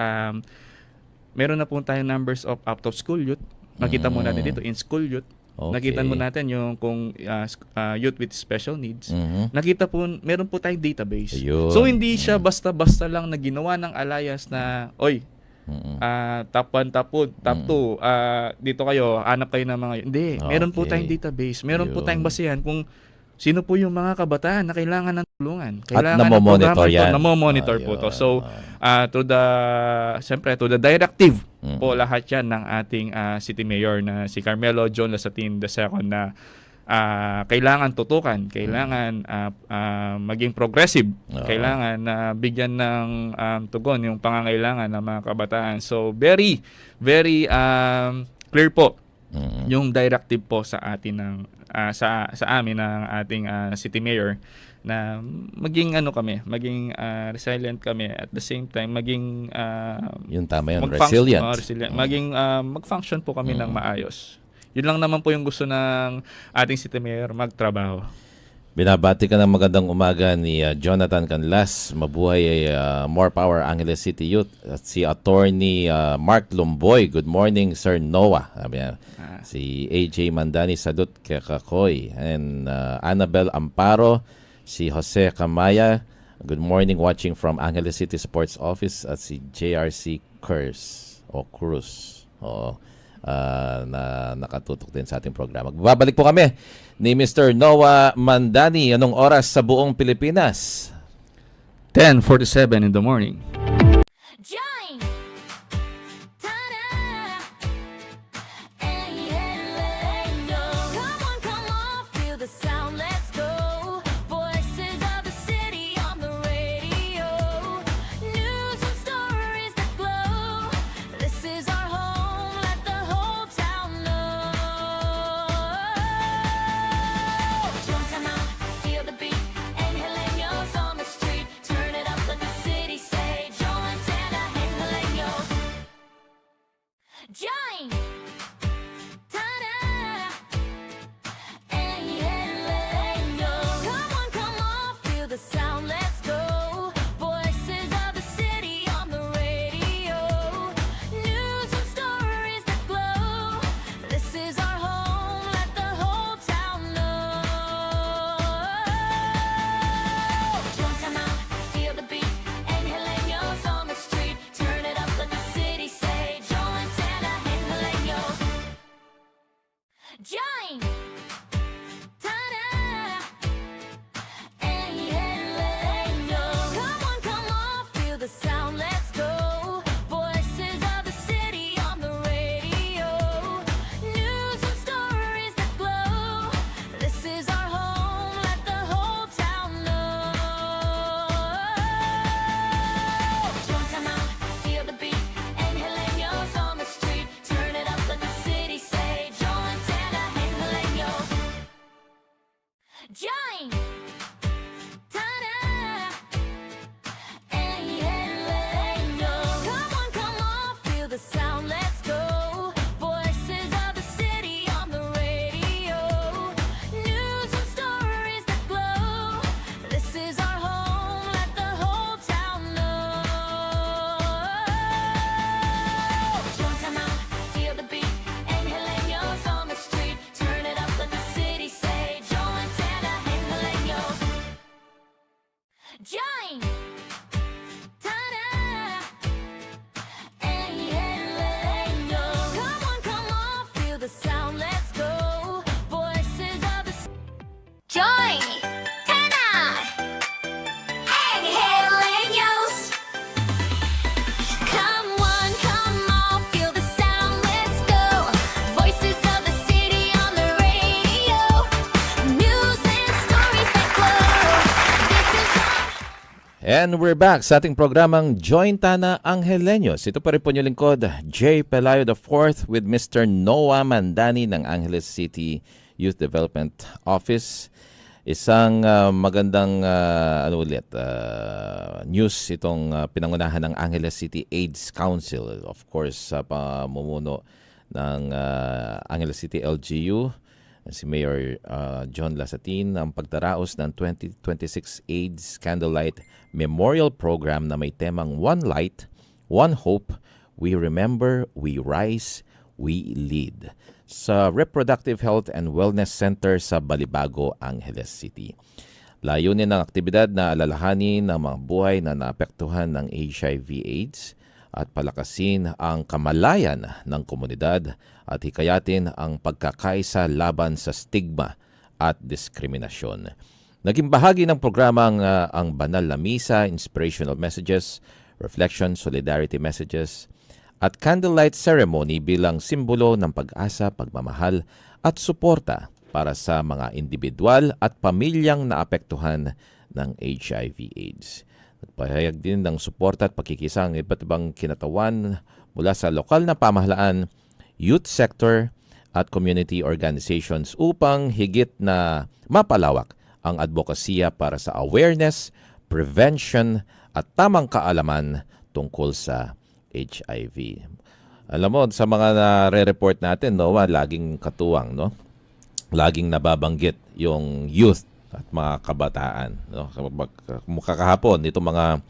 meron na po tayong numbers of out-of-school youth. Nakita mo natin dito, in-school youth. Okay. Nakita mo natin yung kung youth with special needs. Nakita po, meron po tayong database. Ayun. So hindi siya basta-basta lang na ginawa ng alliance na, top 1, top 2, dito kayo, hanap kayo ng mga, hindi, meron po tayong database, meron po tayong basehan kung sino po yung mga kabataan na kailangan ng tulungan. Kailangan at namomonitor yan. Namomonitor po to. So, to the directive po lahat yan ng ating City Mayor na si Carmelo John Lasatin II na kailangan tutukan, kailangan maging progressive, kailangan na bigyan ng tugon yung pangangailangan ng mga kabataan. So very very clear po yung directive po sa atin ng sa amin ng ating City Mayor na maging maging resilient kami, at the same time maging yung tama yun, resilient. Maging mag-function po kami ng maayos. Yun lang naman po yung gusto ng ating City Mayor magtrabaho. Binabati ka ng magandang umaga ni Jonathan Canlas. Mabuhay More Power Angeles City Youth. At si Attorney Mark Lumboy. Good morning, Sir Noah. Sabi niya. Si AJ Mandani Sadut Kakakoy. And Annabel Amparo. Si Jose Camaya. Good morning, watching from Angeles City Sports Office. At si JRC Cruz. Na nakatutok din sa ating programa. Babalik po kami ni Mr. Noah Mandani. Anong oras sa buong Pilipinas? 10:47 in the morning. Join! Ta-da! Come on, feel the sound, let's go. Voices of the city on the radio. News and stories that glow. This is our home, let the whole town know. Jump time out, feel the beat. Angeleños on the street. Turn it up, let the city say. Join Tana, Angeleños. Join! Ta-da! Angeleños. Come on, feel the sound, let's go. Voices of the city on the radio. News and stories that glow. This is our home, let the whole town know. Jump time out, feel the beat. Angeleños on the street. Turn it up, let the city say. Join Tana, Angeleños. Join! Ta-da! Angeleños. Come on, feel the sound, let's go. Voices of the city on the radio. News and stories that glow. This is our home, let the whole town know. Jump time out, feel the beat. Angeleños on the street. Turn it up, let the city say. Join Tana, Angeleños. And we're back sa ating programang Jointana Angeleños. Ito pa rin po niyo lingkod, J. Pelayo IV with Mr. Noah Mandani ng Angeles City Youth Development Office. Isang magandang news itong pinangunahan ng Angeles City AIDS Council. Of course, sa pamumuno ng Angeles City LGU, si Mayor John Lasatin, ang pagdaraos ng 2026 AIDS Candlelight Memorial Program na may temang One Light, One Hope, We Remember, We Rise, We Lead sa Reproductive Health and Wellness Center sa Balibago, Angeles City. Layunin ng aktibidad na alalahanin ng mga buhay na naapektuhan ng HIV/AIDS at palakasin ang kamalayan ng komunidad at hikayatin ang pagkakaisa laban sa stigma at diskriminasyon. Naging bahagi ng programang ang banal na misa, inspirational messages, reflection, solidarity messages, at candlelight ceremony bilang simbolo ng pag-asa, pagmamahal at suporta para sa mga individual at pamilyang naapektuhan ng HIV/AIDS. Nagpahayag din ng suporta at pakikisa ang iba't ibang kinatawan mula sa lokal na pamahalaan, youth sector at community organizations upang higit na mapalawak ang advokasya para sa awareness, prevention at tamang kaalaman tungkol sa HIV. Alam mo, sa mga nare-report natin, Noah, laging katuwang, no? Laging nababanggit yung youth at mga kabataan, no? Kahapon, itong mga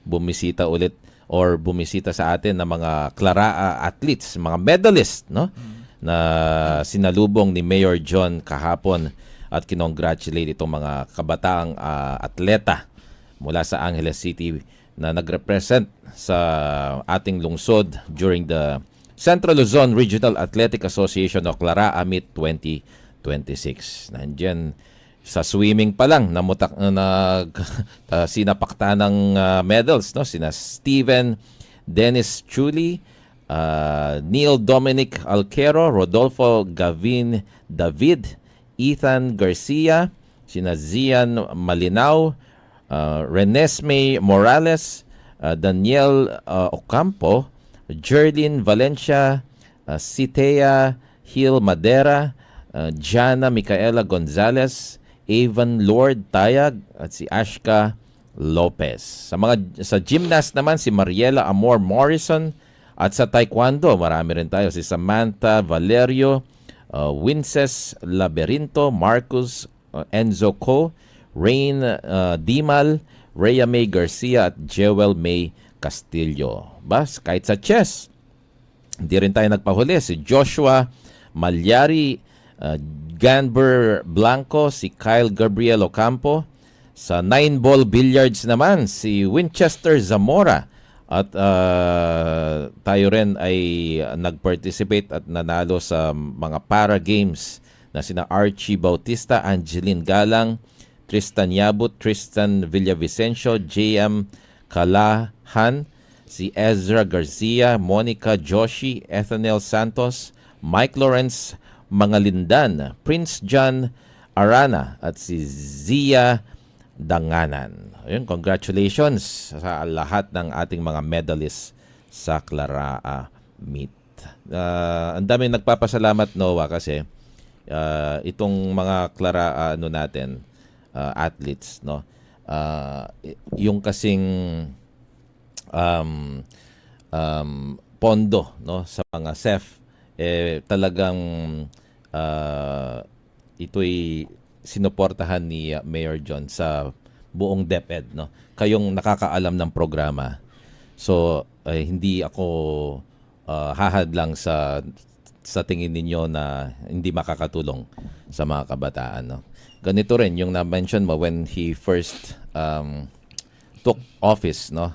bumisita ulit or bumisita sa atin na mga Clara athletes, mga medalists, no? Na sinalubong ni Mayor John kahapon at kinongratulate itong mga kabataang atleta mula sa Angeles City na nagrepresent sa ating lungsod during the Central Luzon Regional Athletic Association o Clara Meet 2026. Nandiyan sa swimming pa lang sinapakta ng medals, no? Sina Steven Dennis Chuli, Neil Dominic Alquero, Rodolfo Gavin David, Ethan Garcia, sina Zian Malinaw, Renesme Morales, Daniel Ocampo, Jerlyn Valencia, Citea Hill Madera, Jana Micaela Gonzalez, Evan Lord Tayag at si Ashka Lopez. Sa gymnast naman si Mariela Amor Morrison at sa taekwondo marami rin tayo si Samantha Valerio, Winces Laberinto, Marcus Enzo Co, Rain Dimal, Rhea May Garcia at Jewel May Castillo. Kahit sa chess, hindi rin tayo nagpahuli. Si Joshua Malyari, Ganber Blanco, si Kyle Gabriel Ocampo. Sa 9-ball billiards naman, si Winchester Zamora. At tayo rin ay nag-participate at nanalo sa mga para games na sina Archie Bautista, Angeline Galang, Tristan Yabut, Tristan Villavicencio, JM Kalahan, si Ezra Garcia, Monica Joshi, Ethanel Santos, Mike Lawrence Mangalindan, Prince John Arana at si Zia Danganan. Ayun, congratulations sa lahat ng ating mga medalists sa Clara Meet. Ang dami nagpapasalamat, Noah, kasi itong mga Clara athletes, no? Yung kasing pondo, no, sa mga CEF talagang ito'y sinuportahan ni Mayor John sa buong DepEd, no? Kayong nakakaalam ng programa. So hindi ako hahad lang sa tingin ninyo na hindi makakatulong sa mga kabataan, no? Ganito rin yung na-mention mo when he first took office, no?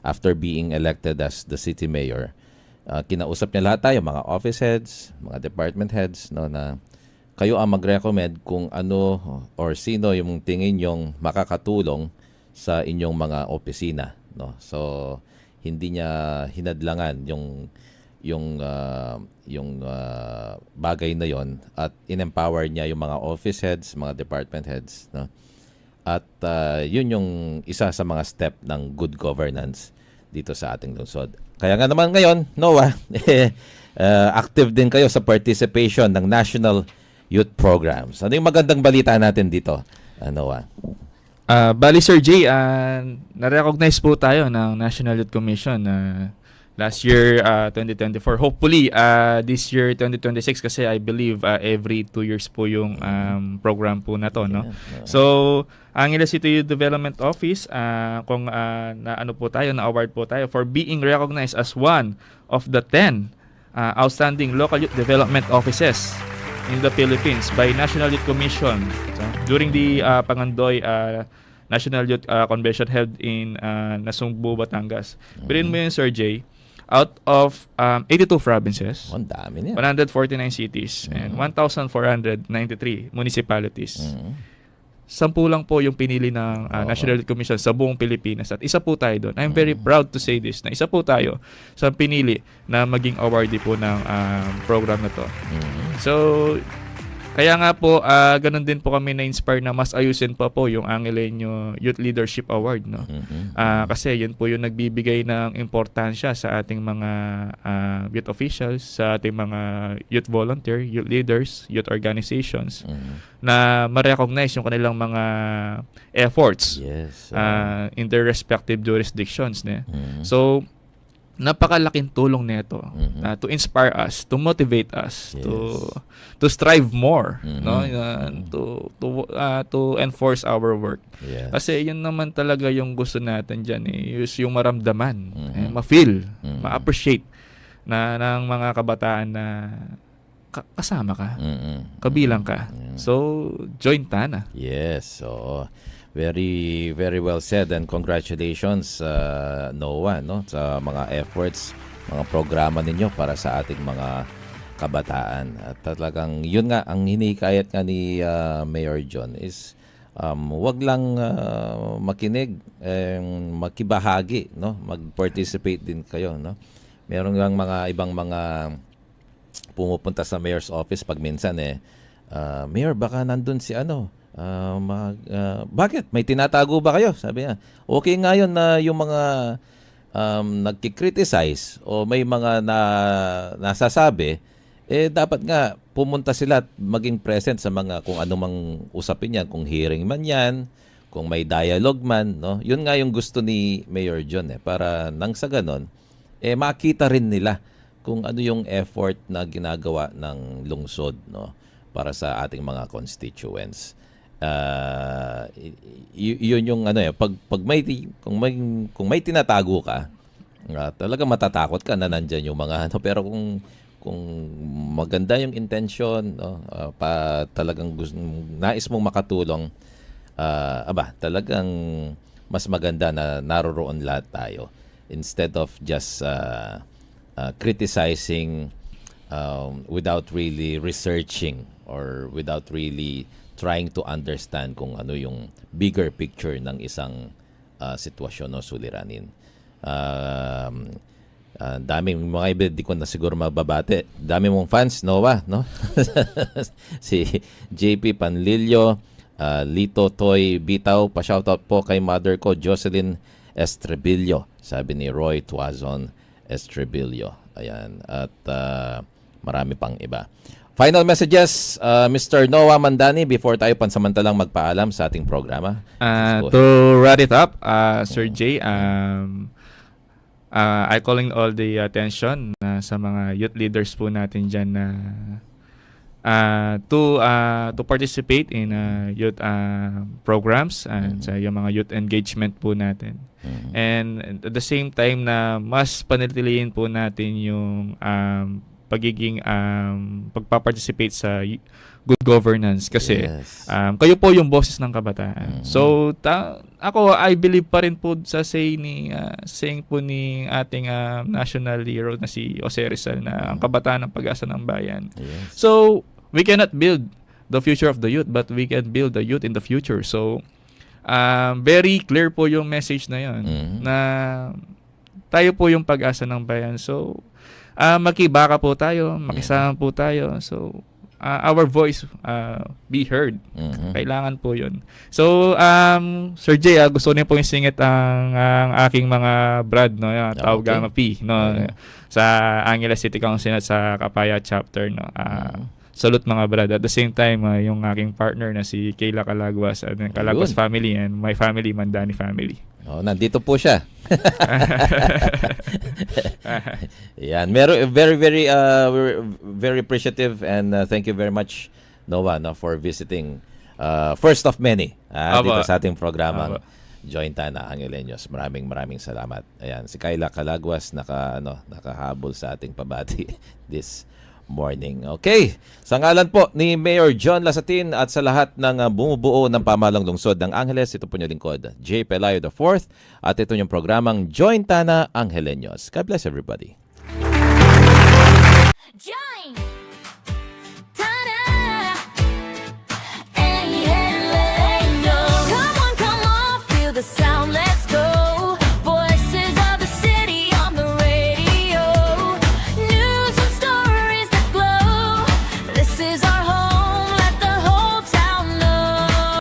After being elected as the city mayor. Kinausap niya lahat tayo, mga office heads, mga department heads, no, na kayo ang mag-recommend kung ano or sino yung tingin yung makakatulong sa inyong mga opisina, no? So hindi niya hinadlangan yung bagay na yon at in-empower niya yung mga office heads, mga department heads, no? At yun yung isa sa mga step ng good governance dito sa ating lungsod. Kaya nga naman ngayon, Noah, active din kayo sa participation ng National Youth Programs. Ano yung magandang balita natin dito, Noah? Bali Sir Jay, na-recognize po tayo ng National Youth Commission last year 2024. Hopefully this year 2026 kasi I believe every 2 years po yung program po na to, no. So ang Angeles City Youth Development Office kung na ano po tayo, na award po tayo for being recognized as one of the 10 outstanding local youth development offices in the Philippines by National Youth Commission. So, during the Pangandoy National Youth Convention held in Nasugbu, Batangas. Bilhin mo yun, Sir Jay, out of 82 provinces, Ang dami niya. 149 cities, and 1,493 municipalities. 10 lang po yung pinili ng National Youth Commission sa buong Pilipinas. At isa po tayo doon. I'm very proud to say this, na isa po tayo sa pinili na maging awardee po ng program na to. So, kaya nga po, ganun din po kami na-inspire na mas ayusin pa po yung Angelenyo Youth Leadership Award, no? Kasi yun po yung nagbibigay ng importansya sa ating mga youth officials, sa ating mga youth volunteer, youth leaders, youth organizations, na ma-recognize yung kanilang mga efforts Yes. in their respective jurisdictions. So, napakalaking tulong nito to inspire us, to motivate us, to strive more, no, to enforce our work. Yes. Kasi yun naman talaga yung gusto natin diyan, yung maramdaman, ma-feel, ma-appreciate ng mga kabataan na kasama ka, kabilang ka. So, join tana. Yes, so very very well said, and congratulations Noah, no, sa mga efforts, mga programa ninyo para sa ating mga kabataan. At talagang yun nga ang hinikayat nga ni Mayor John is wag lang makinig, makibahagi, no, mag-participate din kayo, no. Meron lang mga ibang mga pumupunta sa mayor's office pag minsan Mayor, baka nandun si ano, bakit? May tinatago ba kayo? Sabi niya, okay nga yun na yung mga nagki-criticize o may mga nasasabi, dapat nga pumunta sila at maging present sa mga kung anumang usapin yan, kung hearing man yan, kung may dialogue man, no? Yun nga yung gusto ni Mayor John, para nang sa ganon, makita rin nila kung ano yung effort na ginagawa ng lungsod, no, para sa ating mga constituents. Yun yung ano pag kung may tinatago ka, talaga matatakot ka na nandiyan yung mga ano, pero kung maganda yung intention, no, talagang nais mong makatulong, talagang mas maganda na naroroon lahat tayo instead of just criticizing without really researching or without really trying to understand kung ano yung bigger picture ng isang sitwasyon o suliranin. Daming mga iba, di ko na siguro mababate. Dami mong fans, Noah, no? Si JP Panlilio, Lito Toy Bitaw, pa-shoutout po kay mother ko, Jocelyn Estrebillo, sabi ni Roy Tuazon Estrebillo. Ayan. At marami pang iba. Final messages, Mr. Noah Mandani, before tayo pansamantalang magpaalam sa ating programa. To wrap it up, Sir Jay, I calling all the attention sa mga youth leaders po natin dyan na to participate in youth programs and sa yung mga youth engagement po natin. And at the same time na mas panatilihin po natin yung pagiging pagpa-participate sa good governance kasi kayo po yung boses ng kabataan. So ako I believe pa rin po sa saying po ni ating national hero na si Jose Rizal na ang kabataan ng pag-asa ng bayan. So we cannot build the future of the youth, but we can build the youth in the future. So very clear po yung message na yon, na tayo po yung pag-asa ng bayan. So makibaka po tayo, makisama po tayo. So our voice be heard. Mhm. Kailangan po yun. So, Sir Jay, gusto niyo po yung singit ang aking mga brad, no? Tawag Okay. Gamma P, no? Sa Angeles City Council at sa Kapaya Chapter, no? Salute mga brad. At the same time, yung aking partner na si Kayla Calagwas, and yung Calagwas Ayun. family and my family, Mandani family. Oh, nandito po siya. Yan, we're very appreciative and thank you very much Noah no for visiting first of many Aba. dito sa ating programang Aba. Jointana Angeleños. Maraming salamat. Ayan, si Kayla Calagwas nakahabol sa ating pabati this morning. Okay. Sa ngalan po ni Mayor John Lasatin at sa lahat ng bumubuo ng pamahalang lungsod ng Angeles, ito po niyo lingkod, J. Pelayo IV, at ito yung programang Jointana Angeleños. God bless everybody.